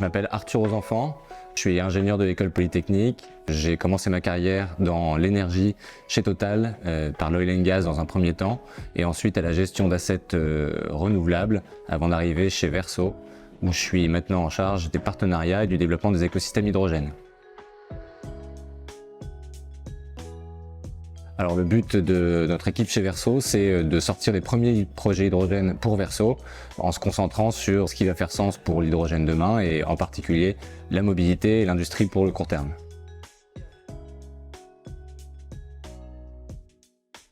m'appelle Arthur Osenfant, je suis ingénieur de l'école polytechnique. J'ai commencé ma carrière dans l'énergie chez Total, par l'oil and gas dans un premier temps, et ensuite à la gestion d'assets renouvelables avant d'arriver chez Verso, où je suis maintenant en charge des partenariats et du développement des écosystèmes hydrogène. Alors le but de notre équipe chez Verso, c'est de sortir les premiers projets hydrogène pour Verso, en se concentrant sur ce qui va faire sens pour l'hydrogène demain, et en particulier la mobilité et l'industrie pour le court terme.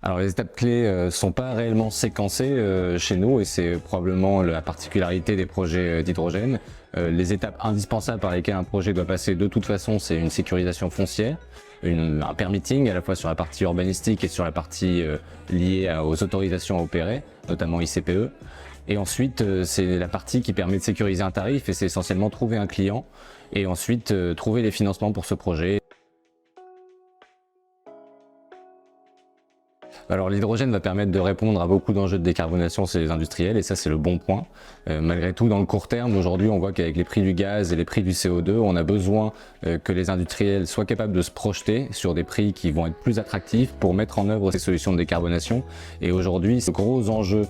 Alors les étapes clés ne sont pas réellement séquencées chez nous, et c'est probablement la particularité des projets d'hydrogène. Les étapes indispensables par lesquelles un projet doit passer de toute façon, c'est une sécurisation foncière, un permitting à la fois sur la partie urbanistique et sur la partie liée aux autorisations à opérer, notamment ICPE. Et ensuite, c'est la partie qui permet de sécuriser un tarif, et c'est essentiellement trouver un client et ensuite trouver les financements pour ce projet. Alors l'hydrogène va permettre de répondre à beaucoup d'enjeux de décarbonation chez les industriels, et ça c'est le bon point. Malgré tout, dans le court terme, aujourd'hui on voit qu'avec les prix du gaz et les prix du CO2, on a besoin que les industriels soient capables de se projeter sur des prix qui vont être plus attractifs pour mettre en œuvre ces solutions de décarbonation. Et aujourd'hui, ce gros enjeu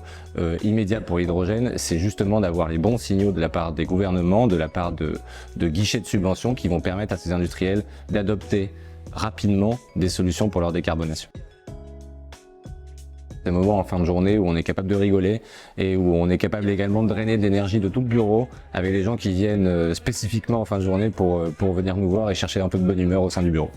immédiat pour l'hydrogène, c'est justement d'avoir les bons signaux de la part des gouvernements, de la part de guichets de subventions qui vont permettre à ces industriels d'adopter rapidement des solutions pour leur décarbonation. C'est un moment en fin de journée où on est capable de rigoler et où on est capable également de drainer de l'énergie de tout le bureau avec les gens qui viennent spécifiquement en fin de journée pour venir nous voir et chercher un peu de bonne humeur au sein du bureau.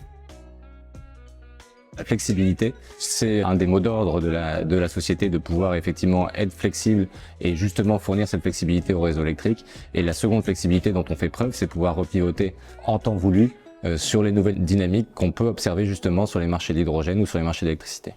La flexibilité, c'est un des mots d'ordre de la société, de pouvoir effectivement être flexible et justement fournir cette flexibilité au réseau électrique. Et la seconde flexibilité dont on fait preuve, c'est pouvoir repivoter en temps voulu sur les nouvelles dynamiques qu'on peut observer justement sur les marchés d'hydrogène ou sur les marchés d'électricité.